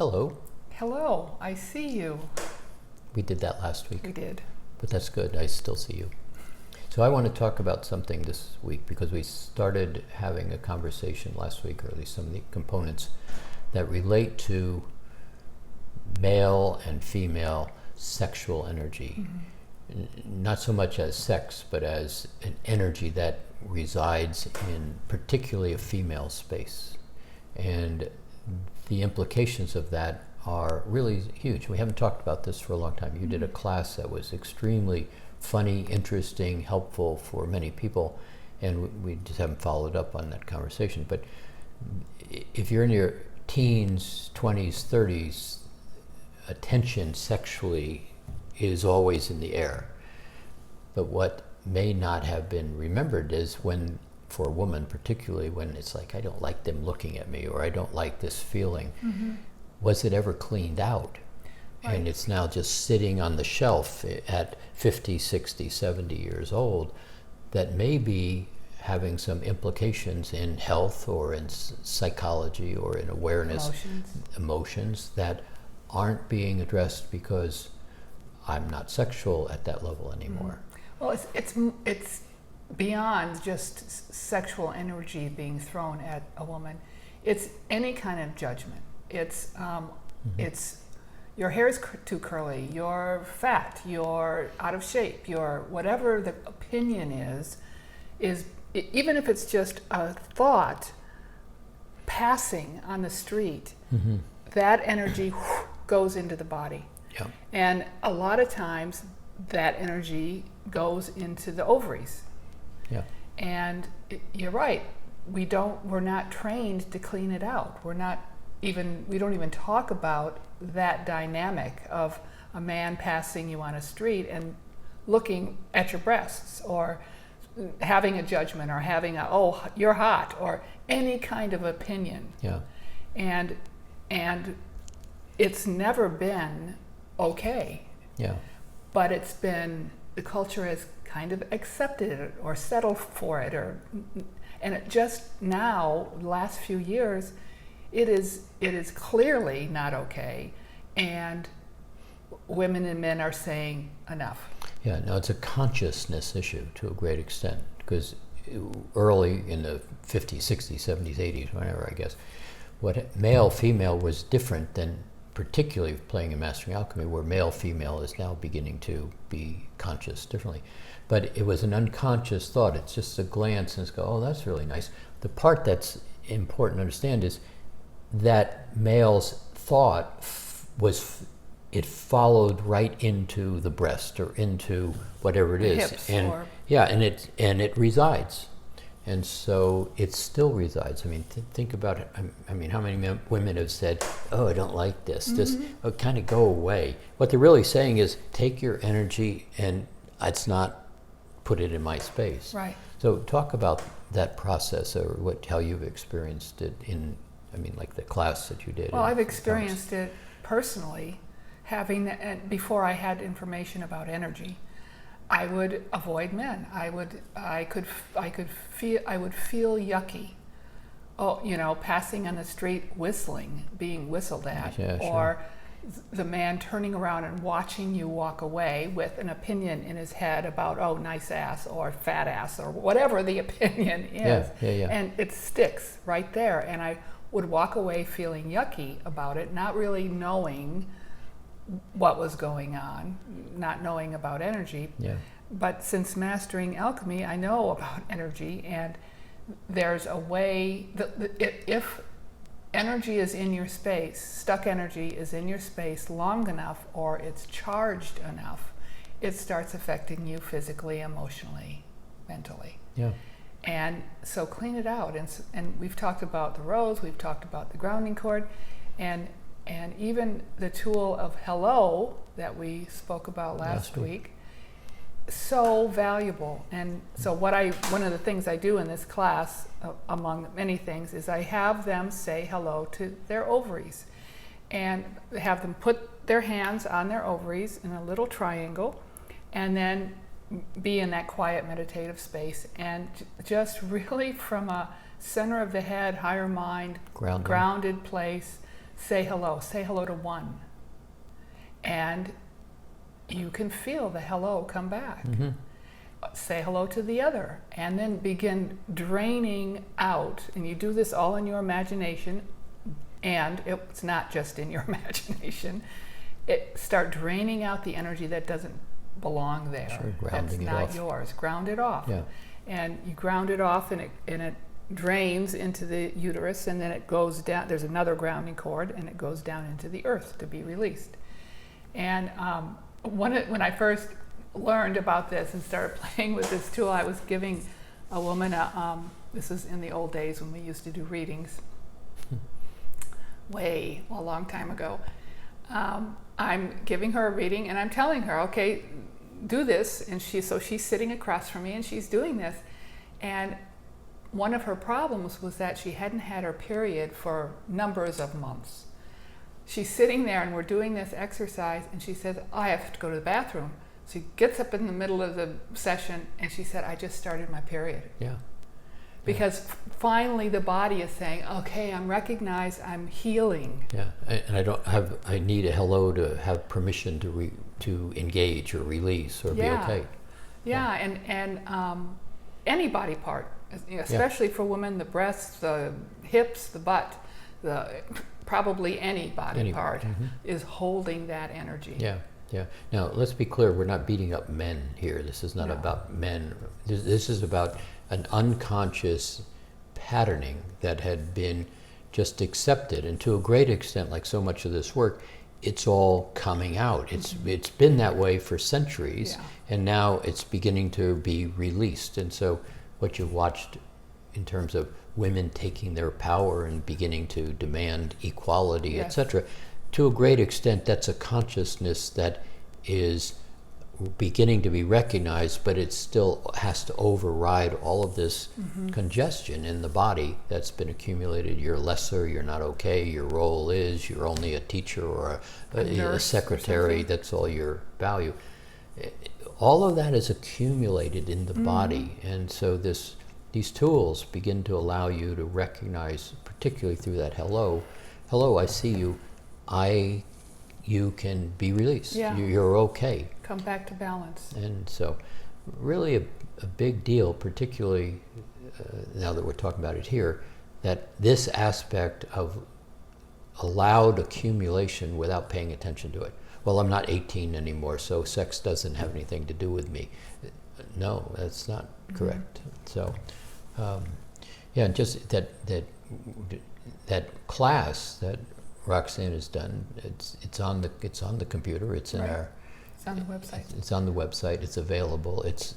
Hello. Hello, I see you. We did that last week. We did. But that's good. I still see you. So I want to talk about something this week because we started having a conversation last week, or at least some of the components that relate to male and female sexual energy. Not so much as sex, but as an energy that resides in particularly a female space. And the implications of that are really huge. We haven't talked about this for a long time. You did a class that was extremely funny, interesting, helpful for many people, and we just haven't followed up on that conversation. But if you're in your teens, 20s, 30s, attention sexually is always in the air. But what may not have been remembered is when, for a woman particularly, when it's like, I don't like them looking at me, or I don't like this feeling, was it ever cleaned out? Right. And it's now just sitting on the shelf at 50, 60, 70 years old, that may be having some implications in health or in psychology or in awareness, emotions that aren't being addressed because I'm not sexual at that level anymore. Well, it's beyond just sexual energy being thrown at a woman. It's any kind of judgment. It's your hair is too curly, you're fat, you're out of shape, you're whatever the opinion is even if it's just a thought passing on the street, that energy goes into the body. Yeah. And a lot of times that energy goes into the ovaries. Yeah. And you're right, we're not trained to clean it out. We don't even talk about that dynamic of a man passing you on a street and looking at your breasts, or having a judgment, or having oh, you're hot, or any kind of opinion. Yeah. And it's never been okay. Yeah. But the culture has kind of accepted it or settled for it, and it just now, the last few years, it is clearly not okay, and women and men are saying enough. Yeah, no, it's a consciousness issue to a great extent, because early in the 50s, 60s, 70s, 80s, whenever, I guess, what male-female was different than, particularly playing in Mastering Alchemy, where male-female is now beginning to be conscious differently. But it was an unconscious thought. It's just a glance and it's go, oh, that's really nice. The part that's important to understand is that male's thought it followed right into the breast or into whatever it is, hips, and it resides, and so it still resides. I mean, think about it. I mean, how many women have said, "Oh, I don't like this. Just kind of go away." What they're really saying is, take your energy and it's not put it in my space. Right. So talk about that process, or how you've experienced it in. I mean, like the class that you did. Well, I've experienced it personally, before I had information about energy. I would avoid men. I would feel yucky. Oh, passing on the street, whistling, being whistled at, Yeah, sure. or the man turning around and watching you walk away with an opinion in his head about, oh, nice ass or fat ass or whatever the opinion is. Yeah. And it sticks right there. And I would walk away feeling yucky about it, not really knowing what was going on, not knowing about energy. Yeah. But since mastering alchemy, I know about energy, and there's a way if energy is in your space, stuck energy is in your space long enough, or it's charged enough, it starts affecting you physically, emotionally, mentally. Yeah. And so clean it out. And we've talked about the rose, we've talked about the grounding cord, and even the tool of hello that we spoke about last week. So valuable. And so one of the things I do in this class, among many things, is I have them say hello to their ovaries, and have them put their hands on their ovaries in a little triangle, and then be in that quiet meditative space, and just really from a center of the head, higher mind, grounded place, say hello to one. And you can feel the hello come back. Mm-hmm. Say hello to the other, and then begin draining out. And you do this all in your imagination, and it's not just in your imagination. Start draining out the energy that doesn't belong there. Sure, grounding That's it not off. yours. Ground it off. Yeah. And you ground it off, and it drains into the uterus, and then it goes down. There's another grounding cord, and it goes down into the earth to be released. And when I first learned about this and started playing with this tool, I was giving a woman this was in the old days when we used to do readings, a long time ago. I'm giving her a reading, and I'm telling her, okay, do this. And she's sitting across from me, and she's doing this. And one of her problems was that she hadn't had her period for numbers of months. She's sitting there, and we're doing this exercise, and she says, I have to go to the bathroom. She gets up in the middle of the session, and she said, I just started my period. Yeah. Because finally the body is saying, okay, I'm recognized, I'm healing. Yeah, and I need a hello to have permission to engage or release or be okay. Yeah, and any body part, especially for women, the breasts, the hips, the butt, probably any body part is holding that energy. Yeah. Yeah. Now, let's be clear, we're not beating up men here. This is not about men. This is about an unconscious patterning that had been just accepted. And to a great extent, like so much of this work, it's all coming out. It's been that way for centuries, and now it's beginning to be released. And so what you've watched in terms of women taking their power and beginning to demand equality, etc., to a great extent, that's a consciousness that is beginning to be recognized, but it still has to override all of this congestion in the body that's been accumulated. You're lesser, you're not okay, your role is, you're only a teacher or a secretary, that's all your value. All of that is accumulated in the body, and so these tools begin to allow you to recognize, particularly through that hello, I see you, you can be released. Yeah. You're okay. Come back to balance. And so really a big deal, particularly now that we're talking about it here, that this aspect of allowed accumulation without paying attention to it. Well, I'm not 18 anymore, so sex doesn't have anything to do with me. No, that's not correct. So, just that class that Roxanne has done. It's on the computer. It's in our. It's on the website. It's on the website. It's available. It's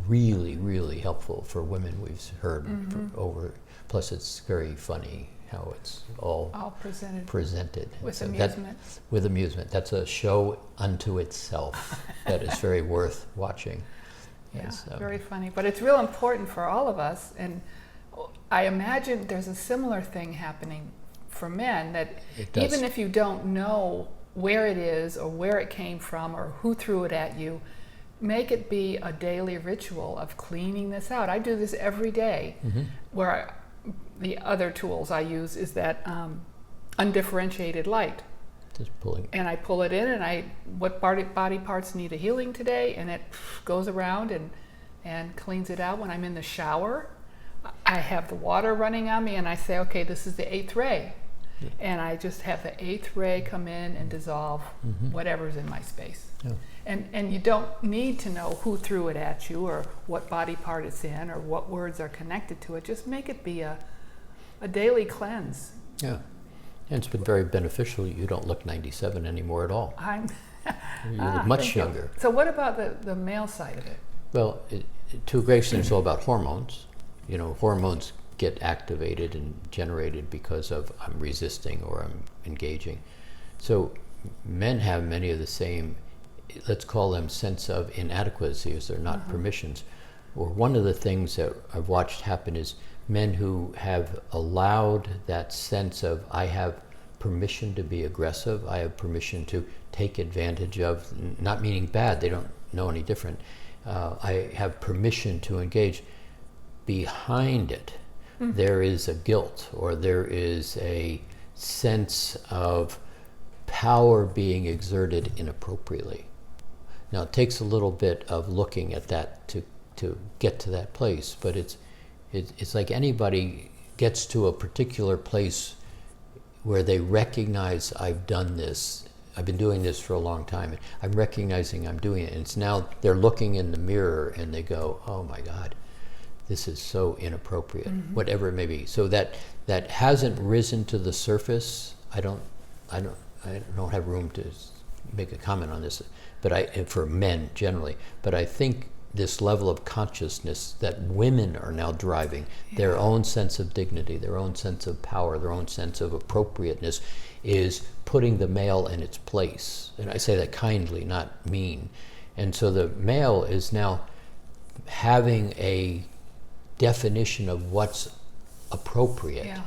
really, really helpful for women. We've heard over. Plus, it's very funny how it's all presented with amusement. With amusement. That's a show unto itself. That is very worth watching. Yeah, very funny. But it's real important for all of us. And I imagine there's a similar thing happening for men, that even if you don't know where it is or where it came from or who threw it at you, make it be a daily ritual of cleaning this out. I do this every day, where the other tools I use is that undifferentiated light. Just pulling. And I pull it in, and what body parts need a healing today, and it goes around and cleans it out. When I'm in the shower, I have the water running on me, and I say, okay, this is the 8th ray. And I just have the 8th ray come in and dissolve whatever's in my space. Yeah. And you don't need to know who threw it at you or what body part it's in or what words are connected to it. Just make it be a daily cleanse. Yeah. And it's been very beneficial. You don't look 97 anymore at all. You look much younger. So what about the male side of it? Well, to a great extent, it's all about hormones. You know, hormones get activated and generated because of I'm resisting or I'm engaging. So men have many of the same, let's call them sense of inadequacies. They're not permissions. Or one of the things that I've watched happen is men who have allowed that sense of I have permission to be aggressive, I have permission to take advantage of, not meaning bad, they don't know any different. I have permission to engage. Behind it, there is a guilt, or there is a sense of power being exerted inappropriately. Now, it takes a little bit of looking at that to get to that place, but it's like anybody gets to a particular place where they recognize, I've done this, I've been doing this for a long time, and I'm recognizing I'm doing it, and it's now they're looking in the mirror and they go, oh my God, this is so inappropriate, whatever it may be. So that hasn't risen to the surface. I don't have room to make a comment on this, but for men generally, but I think this level of consciousness that women are now driving, their own sense of dignity, their own sense of power, their own sense of appropriateness, is putting the male in its place. And I say that kindly, not mean. And so the male is now having a definition of what's appropriate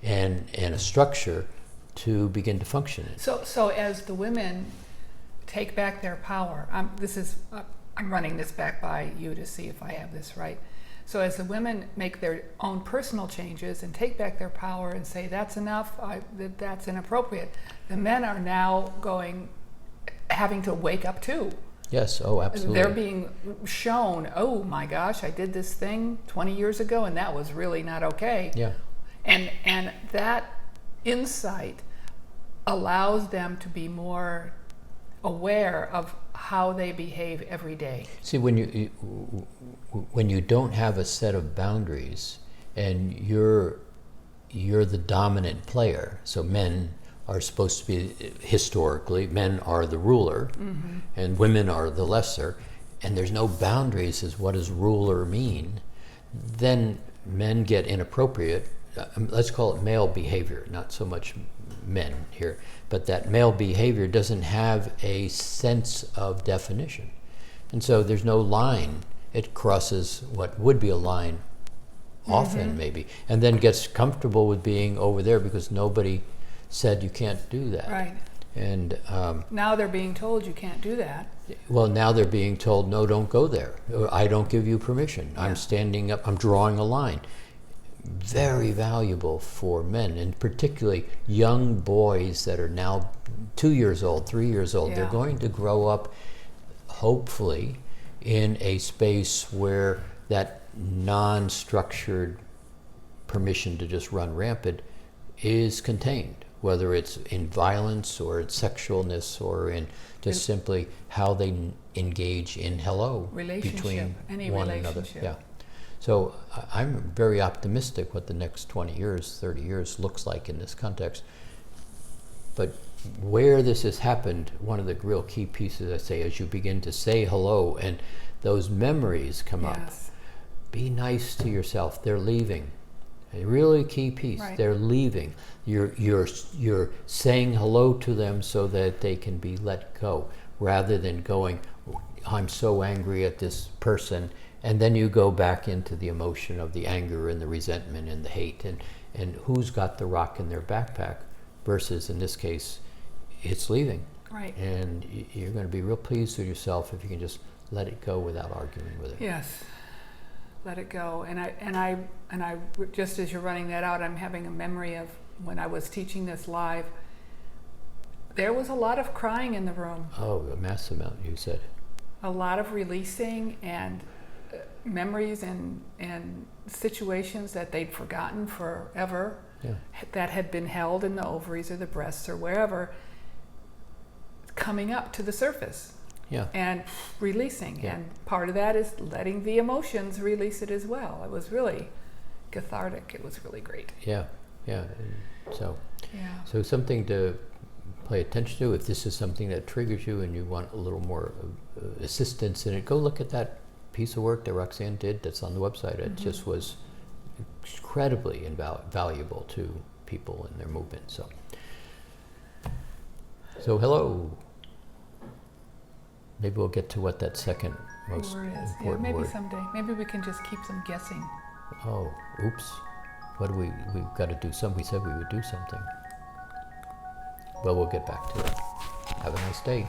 and a structure to begin to function in. So as the women take back their power, I'm running this back by you to see if I have this right. So as the women make their own personal changes and take back their power and say, that's enough, that's inappropriate, the men are now having to wake up too. Yes, oh, absolutely. They're being shown, oh my gosh, I did this thing 20 years ago and that was really not okay. Yeah. And that insight allows them to be more aware of how they behave every day. See, when you don't have a set of boundaries and you're the dominant player, so men are supposed to be, historically, men are the ruler and women are the lesser, and there's no boundaries as what does ruler mean, then men get inappropriate. Let's call it male behavior, not so much men here, but that male behavior doesn't have a sense of definition. And so there's no line. It crosses what would be a line often maybe, and then gets comfortable with being over there because nobody said you can't do that. Right. And now they're being told you can't do that. well, now they're being told, no, don't go there. Or, I don't give you permission. Yeah. I'm standing up, I'm drawing a line. Very valuable for men, and particularly young boys that are now 2 years old, 3 years old. Yeah. They're going to grow up, hopefully, in a space where that non-structured permission to just run rampant is contained, whether it's in violence or it's sexualness or in just simply how they engage in hello between any one another. relationship. Yeah. So I'm very optimistic what the next 20 years, 30 years looks like in this context. But where this has happened, one of the real key pieces I say, as you begin to say hello and those memories come up, Yes. be nice to yourself. They're leaving. A really key piece. Right. They're leaving. You're saying hello to them so that they can be let go, rather than going, I'm so angry at this person, and then you go back into the emotion of the anger and the resentment and the hate, and who's got the rock in their backpack, versus in this case, it's leaving. Right. And you're going to be real pleased with yourself if you can just let it go without arguing with it. Yes. Let it go. And I just as you're running that out, I'm having a memory of when I was teaching this live. There was a lot of crying in the room. Oh, a massive amount, you said. A lot of releasing and memories and situations that they'd forgotten forever, Yeah. that had been held in the ovaries or the breasts or wherever, coming up to the surface. Yeah. And releasing. Yeah. And part of that is letting the emotions release it as well. It was really cathartic. It was really great. Yeah, yeah. So something to pay attention to. If this is something that triggers you and you want a little more assistance in it, go look at that piece of work that Roxanne did that's on the website. It just was incredibly valuable to people in their movement. So hello. Maybe we'll get to what that second most word is. important Yeah, maybe word. someday. Maybe we can just keep them guessing. Oh, oops. What do we've got to do something. We said we would do something. Well, we'll get back to it. Have a nice day.